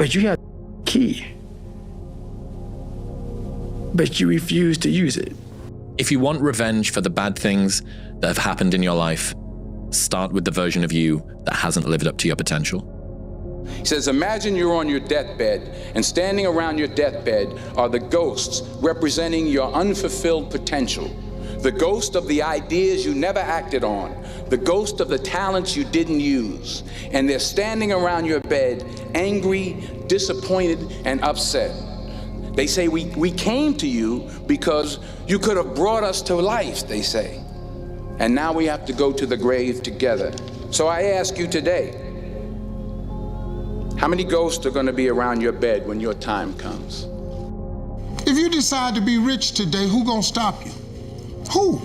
But you have a key. But you refuse to use it. If you want revenge for the bad things that have happened in your life, start with the version of you that hasn't lived up to your potential. He says, imagine you're on your deathbed, and standing around your deathbed are the ghosts representing your unfulfilled potential. The ghost of the ideas you never acted on, the ghost of the talents you didn't use. And they're standing around your bed, angry, disappointed, and upset. They say, we came to you because you could have brought us to life, they say. And now we have to go to the grave together. So I ask you today, how many ghosts are going to be around your bed when your time comes? If you decide to be rich today, who gonna stop you? Who?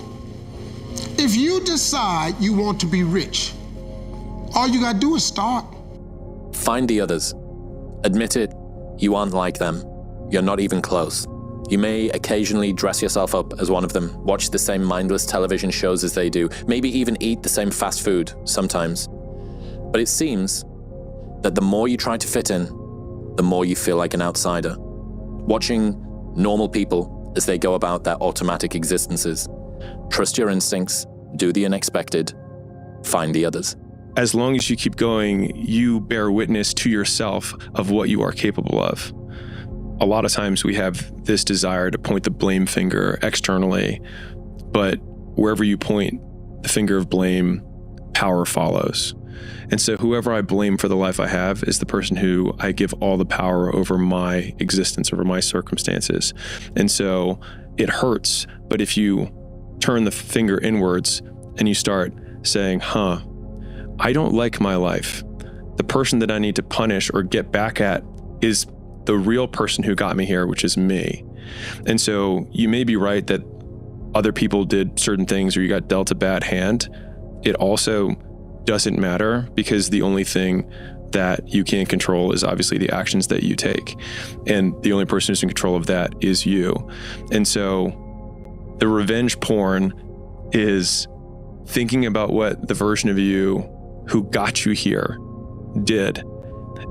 If you decide you want to be rich, all you gotta do is start. Find the others. Admit it, you aren't like them. You're not even close. You may occasionally dress yourself up as one of them, watch the same mindless television shows as they do, maybe even eat the same fast food sometimes. But it seems that the more you try to fit in, the more you feel like an outsider. Watching normal people as they go about their automatic existences. Trust your instincts, do the unexpected, find the others. As long as you keep going, you bear witness to yourself of what you are capable of. A lot of times we have this desire to point the blame finger externally, but wherever you point the finger of blame, power follows. And so whoever I blame for the life I have is the person who I give all the power over my existence, over my circumstances. And so it hurts, but if you turn the finger inwards and you start saying, I don't like my life. The person that I need to punish or get back at is the real person who got me here, which is me. And so you may be right that other people did certain things or you got dealt a bad hand. It also doesn't matter because the only thing that you can control is obviously the actions that you take. And the only person who's in control of that is you. And so the revenge porn is thinking about what the version of you who got you here did,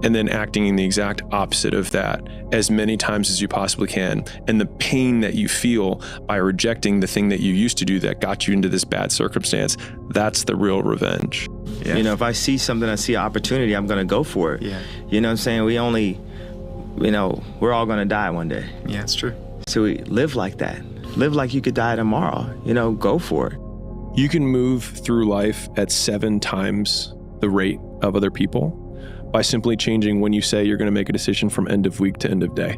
and then acting in the exact opposite of that as many times as you possibly can. And the pain that you feel by rejecting the thing that you used to do that got you into this bad circumstance, that's the real revenge. Yeah. You know, if I see something, I see an opportunity, I'm going to go for it. Yeah. You know what I'm saying? We're all going to die one day. Yeah, it's true. So we live like that. Live like you could die tomorrow. Go for it. You can move through life at 7 times the rate of other people by simply changing when you say you're going to make a decision from end of week to end of day.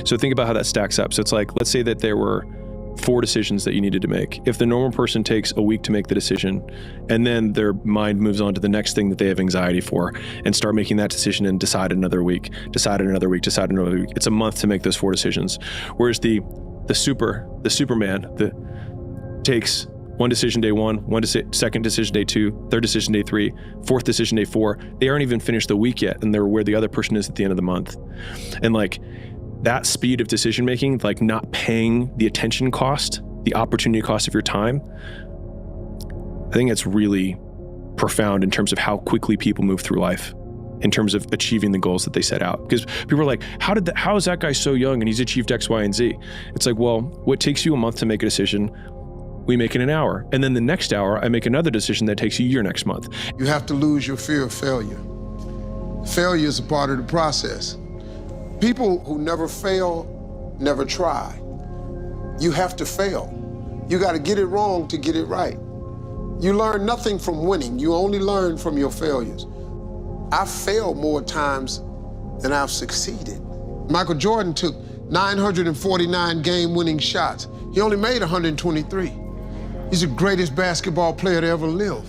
So think about how that stacks up. So it's like, let's say that there were 4 decisions that you needed to make. If the normal person takes a week to make the decision, and then their mind moves on to the next thing that they have anxiety for and start making that decision and decide another week, decide another week, decide another week. It's a month to make those 4 decisions. Whereas the Superman takes one decision day 1, second decision day 2, third decision day 3, fourth decision day 4. They aren't even finished the week yet, and they're where the other person is at the end of the month. And like that speed of decision making, like not paying the attention cost, the opportunity cost of your time, I think it's really profound in terms of how quickly people move through life, in terms of achieving the goals that they set out. Because people are like, how is that guy so young and he's achieved X, Y, and Z? It's like, well, what takes you a month to make a decision, we make it an hour. And then the next hour, I make another decision that takes you your next month. You have to lose your fear of failure. Failure is a part of the process. People who never fail, never try. You have to fail. You got to get it wrong to get it right. You learn nothing from winning. You only learn from your failures. I've failed more times than I've succeeded. Michael Jordan took 949 game-winning shots. He only made 123. He's the greatest basketball player to ever live.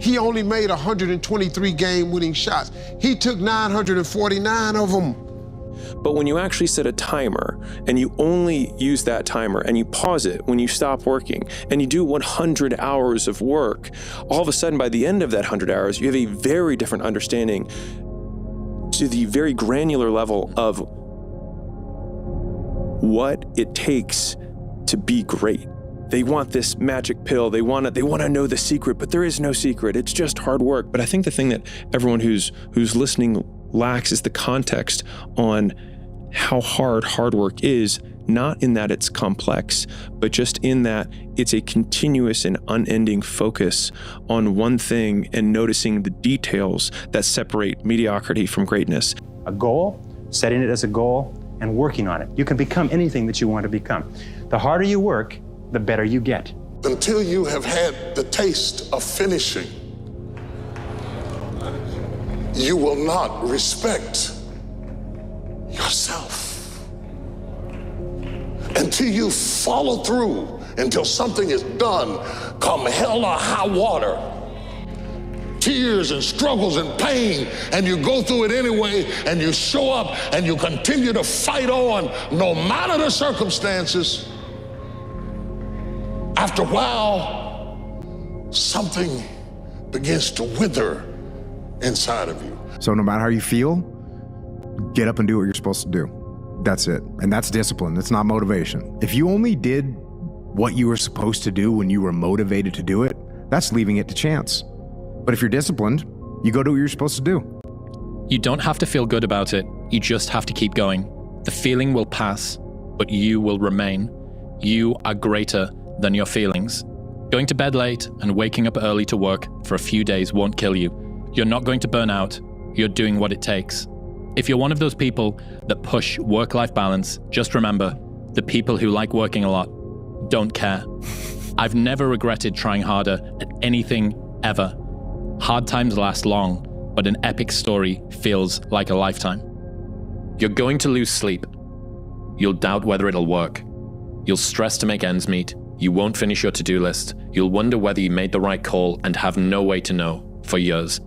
He only made 123 game-winning shots. He took 949 of them. But when you actually set a timer and you only use that timer and you pause it when you stop working and you do 100 hours of work, all of a sudden by the end of that 100 hours, you have a very different understanding to the very granular level of what it takes to be great. They want this magic pill. They want to know the secret, but there is no secret. It's just hard work. But I think the thing that everyone who's listening lacks is the context on how hard work is, not in that it's complex, but just in that it's a continuous and unending focus on one thing and noticing the details that separate mediocrity from greatness. A goal, setting it as a goal, and working on it. You can become anything that you want to become. The harder you work, the better you get. Until you have had the taste of finishing, you will not respect yourself. Until you follow through, until something is done, come hell or high water, tears and struggles and pain, and you go through it anyway, and you show up and you continue to fight on no matter the circumstances. After a while, something begins to wither inside of you. So no matter how you feel, get up and do what you're supposed to do. That's it. And that's discipline. It's not motivation. If you only did what you were supposed to do when you were motivated to do it, that's leaving it to chance. But if you're disciplined, you go do what you're supposed to do. You don't have to feel good about it. You just have to keep going. The feeling will pass, but you will remain. You are greater than your feelings. Going to bed late and waking up early to work for a few days won't kill you. You're not going to burn out. You're doing what it takes. If you're one of those people that push work-life balance, just remember, the people who like working a lot don't care. I've never regretted trying harder at anything ever. Hard times last long, but an epic story feels like a lifetime. You're going to lose sleep. You'll doubt whether it'll work. You'll stress to make ends meet. You won't finish your to-do list. You'll wonder whether you made the right call and have no way to know for years.